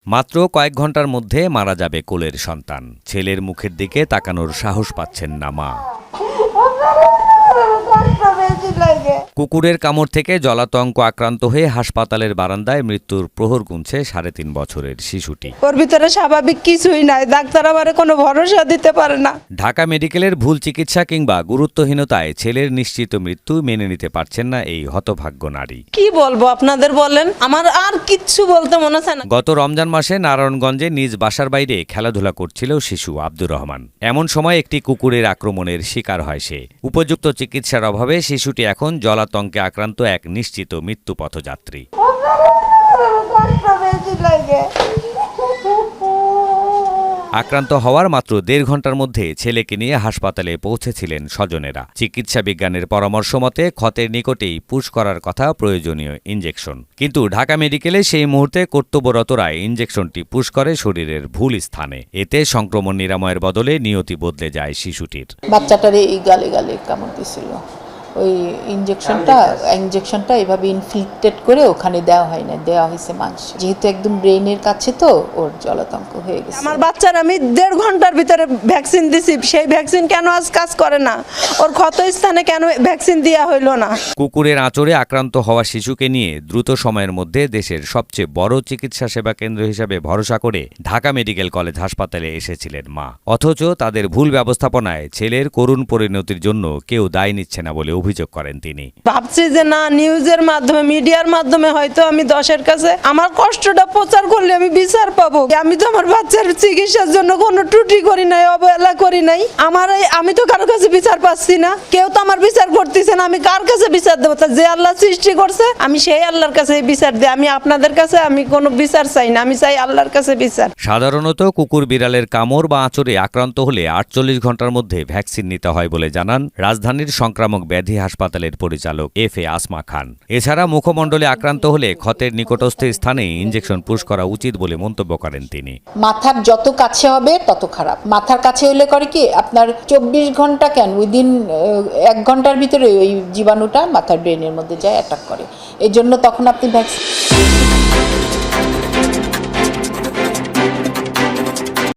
মাত্র কয়েক ঘন্টার মধ্যে মারা যাবে কোলের সন্তান। ছেলের মুখের দিকে তাকানোর সাহস পাচ্ছেন না মা। কুকুরের কামড় থেকে জলাতঙ্ক আক্রান্ত হয়ে হাসপাতালের বারান্দায় মৃত্যুর প্রহর গুনছে 3.5 বছরের শিশুটি। ওর ভিতরে স্বাভাবিক কিছুই নাই, ডাক্তার আমারে কোনো ভরসা দিতে পারে না। ঢাকা মেডিকেলের ভুল চিকিৎসা কিংবা গুরুত্বহীনতায় ছেলের নিশ্চিত মৃত্যু মেনে নিতে পারছেন না এই হতভাগ্য নারী। কি বলবো আপনাদের বলেন, আমার আর কিচ্ছু বলতে মনে হচ্ছে না। গত রমজান মাসে নারায়ণগঞ্জে নিজ বাসার বাইরে খেলাধুলা করছিল শিশু আব্দুর রহমান। এমন সময় একটি কুকুরের আক্রমণের শিকার হয় সে। উপযুক্ত চিকিৎসার অভাবে শিশুটি এখন জলাতঙ্কে আক্রান্ত এক নিশ্চিত মৃত্যু পথযাত্রী। আক্রান্ত হওয়ার মাত্র 1.5 ঘন্টার মধ্যে ছেলেকে নিয়ে হাসপাতালে পৌঁছেছিলেন স্বজনেরা। চিকিৎসা বিজ্ঞানের পরামর্শ মতে ক্ষতের নিকটেই পুশ করার কথা প্রয়োজনীয় ইনজেকশন, কিন্তু ঢাকা মেডিকেলে সেই মুহূর্তে কর্তব্যরতরা ইনজেকশনটি পুশ করে শরীরের ভুল স্থানে। এতে সংক্রমণ নিরাময়ের বদলে নিয়তি বদলে যায় শিশুটির। বাচ্চাটার এই গালে গালে কামড় দিয়েছিল। ওই ইনজেকশনটা এভাবে ইনফিল্ট্রেট করে ওখানে দেওয়া হয় না, দেওয়া হয়েছে মাংস। যেহেতু একদম ব্রেইনের কাছে তো ওর জলাতঙ্ক হয়ে গেছে। আমার বাচ্চার আমি 1.5 ঘন্টার ভিতরে ভ্যাকসিন দিছি, সেই ভ্যাকসিন কেন আজ কাজ করে না? ওর ক্ষত স্থানে কেন ভ্যাকসিন দেওয়া হইল না? কুকুরের আঁচড়ে আক্রান্ত হওয়া শিশুকে নিয়ে দ্রুত সময়ের মধ্যে দেশের সবচেয়ে বড় চিকিৎসা সেবা কেন্দ্র হিসেবে ভরসা করে ঢাকা মেডিকেল কলেজ হাসপাতালে এসেছিলেন মা। অথচ তাদের ভুল ব্যবস্থাপনায় ছেলের করুণ পরিণতির জন্য কেউ দায় নিচ্ছে না বলে অভিযোগ করেন তিনি। ভাবছি যে না, নিউজের মাধ্যমে, মিডিয়ার মাধ্যমে হয়তো আমি 10-এর কাছে আমার কষ্টটা প্রচার করলে আমি বিচার পাবো। আমি তো আমার বাচ্চার চিকিৎসার জন্য কোনো ত্রুটি করি নাই, অবহেলা করি নাই। আমি তো কারোর কাছে বিচার পাচ্ছি না, কেউ তো আমার বিচার করতেছে না। আমি কার কাছে বিচার দেবো? যে আল্লাহ সৃষ্টি করছে আমি সেই আল্লাহর কাছে বিচার দিই। আমি আপনাদের কাছে আমি কোনো বিচার চাই না, আমি চাই আল্লাহর কাছে বিচার। সাধারণত কুকুর বিড়ালের কামড় বা আঁচড়ে আক্রান্ত হলে 48 ঘন্টার মধ্যে ভ্যাকসিন নিতে হয় বলে জানান রাজধানীর সংক্রামক ব্যাধি হাসপাতালের পরিচালক FA আসমা খান। এছাড়া মুখমণ্ডলে আক্রান্ত হলে ক্ষতের নিকটস্থ স্থানে ইনজেকশন পুশ করা উচিত বলে মন্তব্য করেন তিনি। মাথার যত কাছে হবে তত খারাপ। মাথার কাছে হলে করে কি আপনার 24 ঘন্টা কেন, উইদিন 1 ঘন্টার ভিতরে ওই জীবাণুটা মাথার ব্রেনের মধ্যে যায়, অ্যাটাক করে। এই জন্য তখন আপনি ভ্যাকসিন